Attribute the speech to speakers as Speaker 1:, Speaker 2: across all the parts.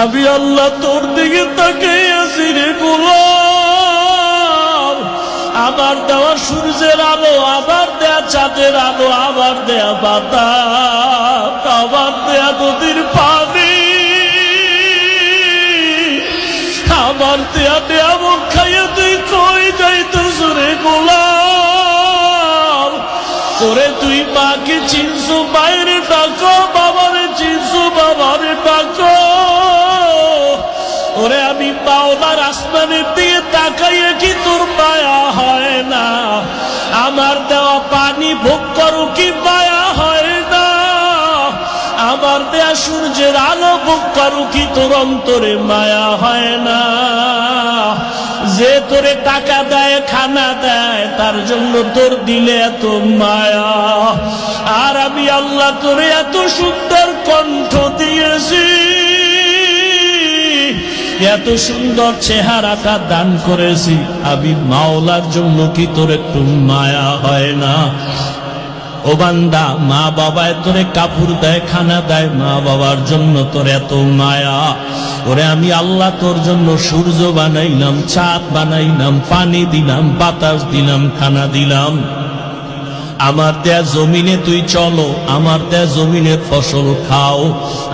Speaker 1: আমি আল্লাহ তোর দিকে তাকিয়ে আছি রে গোলাম। আবার দেওয়া সূর্যের আলো, আবার দেয়া চাঁদের আলো, আবার দেয়া বাতাস, আবার দেয়া নদীর পানি, আবার দেয়া নিয়ামত খাইয়ে তুই কই যাইতেছ রে গোলাম। তোরে তুই মাকে চিনছু, বাইরে ডাকো, বাবারে চিনছু, বাবারে ডাকো। ওরে আমি পাওনার আসমানের দিকে তাকাইয়ে কি তোর মায়া হয় না? আমার দেওয়া পানি ভোগ করো কি মায়া হয় না? আমার দেয়া সূর্যের আলো ভোগ করো কি তোর অন্তরে মায়া হয় না? যে তোরে টাকা দেয়, খানা দেয়, তার জন্য তোর দিলে এত মায়া। আর আমি আল্লাহ তোরে এত সুন্দর কণ্ঠ দিয়েছি, এত সুন্দর চেহারাটা দান করেছি, আমি মাওলার জন্য কি তোর একটু মায়া হয় না? ও বান্দা, মা বাবায় তোরে কাপড় দেয়, খানা দেয়, মা বাবার জন্য তোর এত মায়া। ওরে আমি আল্লাহ তোর জন্য সূর্য বানাইলাম, চাঁদ বানাইলাম, পানি দিলাম, বাতাস দিলাম, খানা দিলাম। আমার দেয়া জমিনে তুই চলো, আমার দেয়া জমিনের ফসল খাও,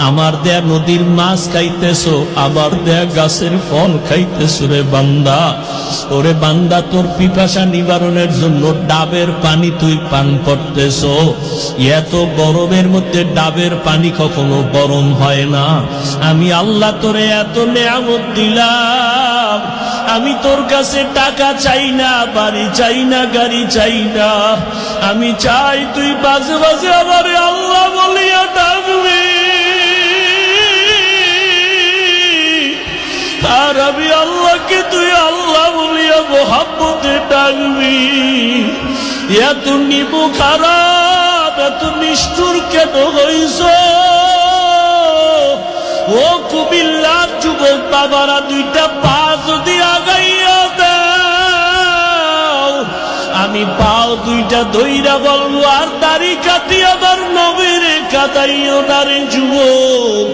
Speaker 1: আমার দেয়া নদীর মাছ খাইতেছো, আমার দেয়া গাছের ফল খাইতেছো রে বান্দা। ওরে বান্দা, তোর পিপাসা নিবারণের জন্য ডাবের পানি তুই পান করতেছো। এত গরমের মধ্যে ডাবের পানি কখনো গরম হয় না। আমি আল্লাহ তোরে এত নিয়ামত দিলাম, আমি তোর কাছে টাকা চাই না, বাড়ি চাই না, গাড়ি চাই না। আমি চাই তুই বাজে বাজে আমারে আল্লাহ বলিয়া ডাকবি। আর আমি আল্লাহকে তুই আল্লাহ বলিয়া মোহাব্বতে ডাকবি। এত নিবু খারাপ, এত নিষ্ঠুর কেন হইছ? ও কুমিল্লার যুবক বাবারা, দুইটা পা যদি আগাইয়া দাও, আমি পাও দুইটা দইরা বলবো, আর দাড়ি কাটি আমার নবীরে কাটাইও না রে যুবক।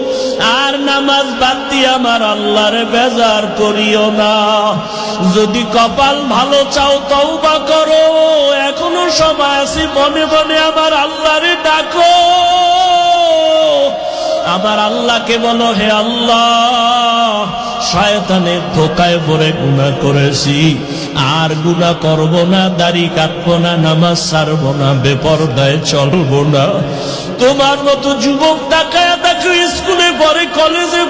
Speaker 1: আর নামাজ বাদ দিয়ে আমার আল্লাহরে বেজার করিও না। যদি কপাল ভালো চাও তওবা করো, এখনো সময় আছে, মনে মনে আমার আল্লাহরে ডাকো। আমার আল্লাহকে বলো, হে আল্লাহ, শয়তানের ধোকায় পড়ে গুনাহ করেছি, আর গুনাহ করব না, দাড়ি কাটবো না, নামাজ ছাড়বো না, বেপরদায় চলবো না। তোমার মতো যুবক তাকায়া দেখো, স্কুলে পড়ে, কলেজে